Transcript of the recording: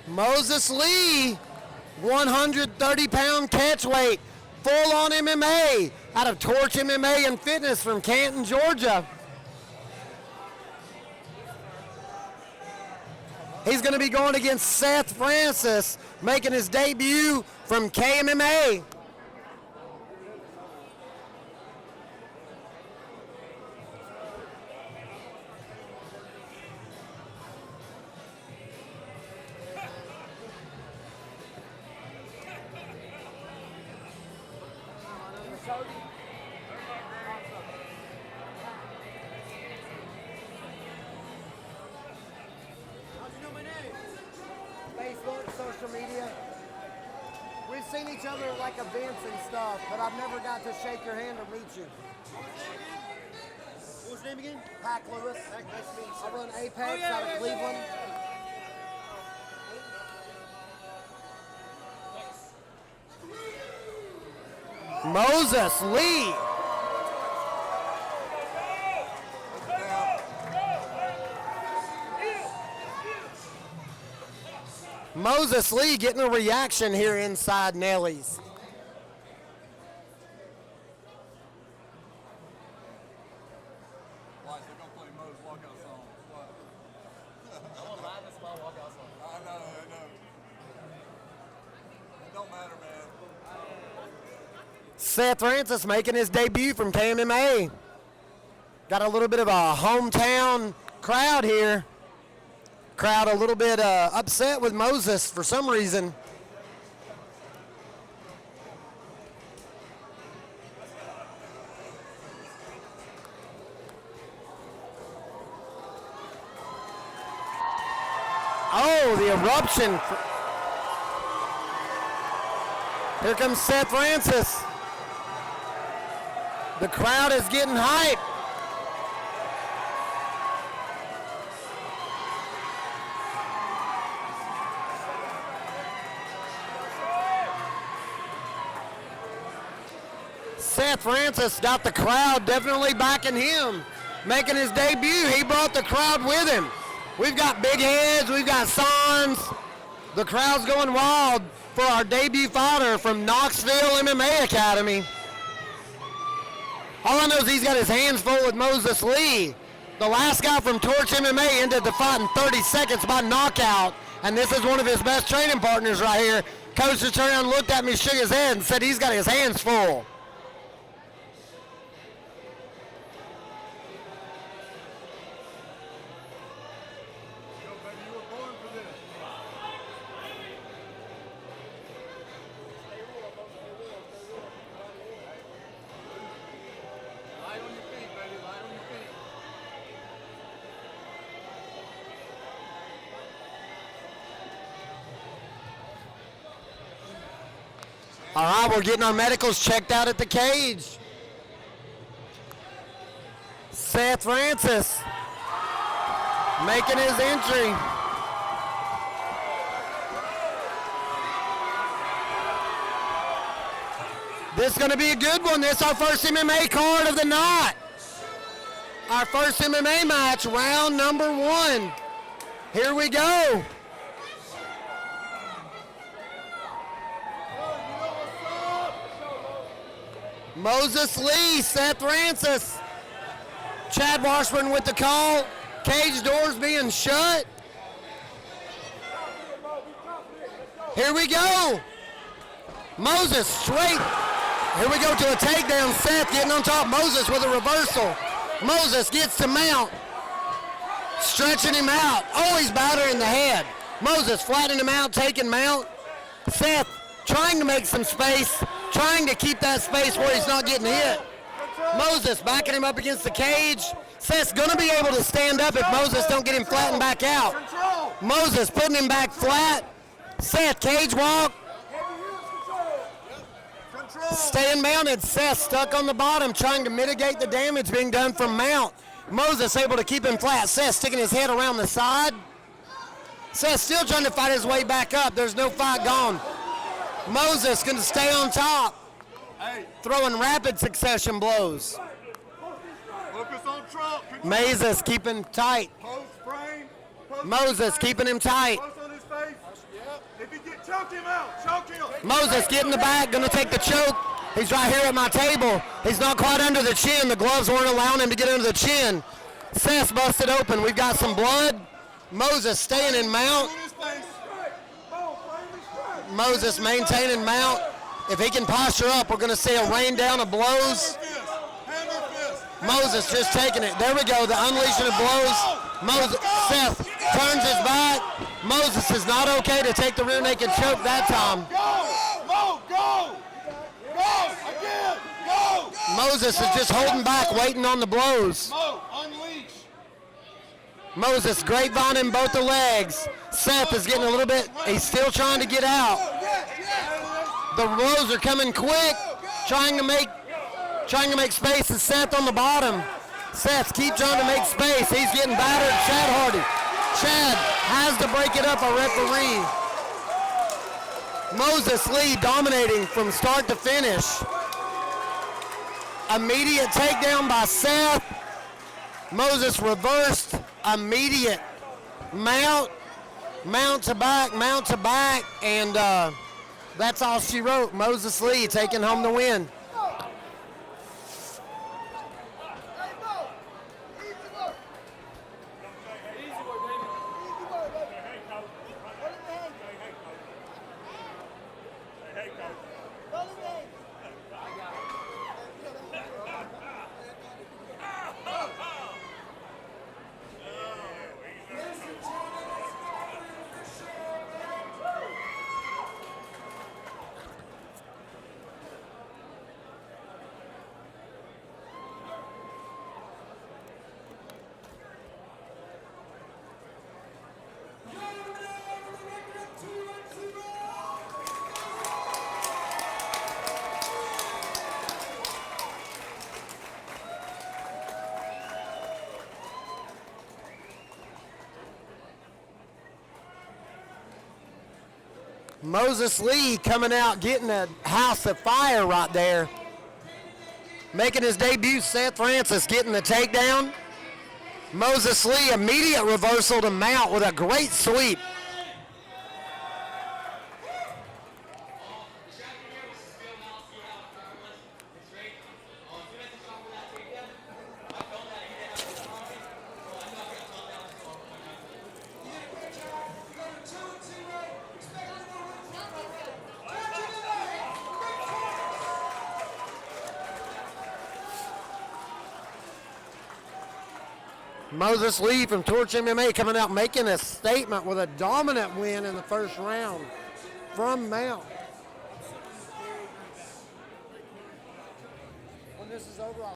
Moses Lee, 130-pound catch weight, full-on MMA, out of Torch MMA and Fitness from Canton, Georgia. He's going to be going against Seth Francis, making his debut from KMMA. Facebook, social media. We've seen each other at like events and stuff, but I've never got to shake your hand or meet you. What was your name again? Pac Lewis. Nice to meet you. I run Apex out of Cleveland. Moses Lee. Moses Lee getting a reaction here inside Nelly's. Watch, they're gonna play Mo's walkout song. What? I won't lie, this is my walkout song. I know. It don't matter, man. Seth Francis making his debut from KMMA. Got a little bit of a hometown crowd here. Crowd a little bit upset with Moses for some reason. Oh, the eruption. Here comes Seth Francis. The crowd is getting hyped. Seth Francis got the crowd definitely backing him. Making his debut, he brought the crowd with him. We've got big heads, we've got signs. The crowd's going wild for our debut fighter from Knoxville MMA Academy. All I know is he's got his hands full with Moses Lee. The last guy from Torch MMA ended the fight in 30 seconds by knockout, and this is one of his best training partners right here. Coach just turned around, looked at me, shook his head, and said he's got his hands full. All right, we're getting our medicals checked out at the cage. Seth Francis making his entry. This is going to be a good one. This is our first MMA card of the night. Our first MMA match, round number 1. Here we go. Moses Lee, Seth Francis. Chad Washburn with the call. Cage doors being shut. Here we go. Moses straight. Here we go to a takedown. Seth getting on top. Moses with a reversal. Moses gets to mount. Stretching him out. Oh, he's battering the head. Moses flattening him out, taking mount. Seth trying to make some space. Trying to keep that space where he's not getting hit. Moses backing him up against the cage. Seth's going to be able to stand up if Moses don't get him flattened back out. Moses putting him back flat. Seth cage walk. Staying mounted. Seth stuck on the bottom trying to mitigate the damage being done from mount. Moses able to keep him flat. Seth sticking his head around the side. Seth still trying to fight his way back up. There's no fight gone. Moses going to stay on top, throwing rapid succession blows. Focus on Trump. Moses keeping tight. Post frame. Moses keeping him tight. Post on his face. If you get choke him out, choke him. Moses get in the back, gonna take the choke. He's right here at my table. He's not quite under the chin. The gloves weren't allowing him to get under the chin. Seth's busted open. We've got some blood. Moses staying in mount. Moses maintaining mount. If he can posture up, we're gonna see a rain down of blows. Moses just taking it. There we go, the unleashing of blows. Seth turns his back. Moses is not okay to take the rear naked choke that time. Go! Again! Go! Moses is just holding back, waiting on the blows. Unleash! Moses grapevine in both the legs. Seth is getting a little bit, he's still trying to get out. The blows are coming quick, trying to make space, and Seth on the bottom. Seth keep trying to make space. He's getting battered. Chad Hardy. Chad has to break it up, a referee. Moses Lee dominating from start to finish. Immediate takedown by Seth. Moses reversed. Immediate mount to back, and that's all she wrote. Moses Lee taking home the win. Moses Lee coming out, getting a house of fire right there. Making his debut, Seth Francis getting the takedown. Moses Lee, immediate reversal to mount with a great sweep. Moses Lee from Torch MMA coming out making a statement with a dominant win in the first round from Mount. When this is over,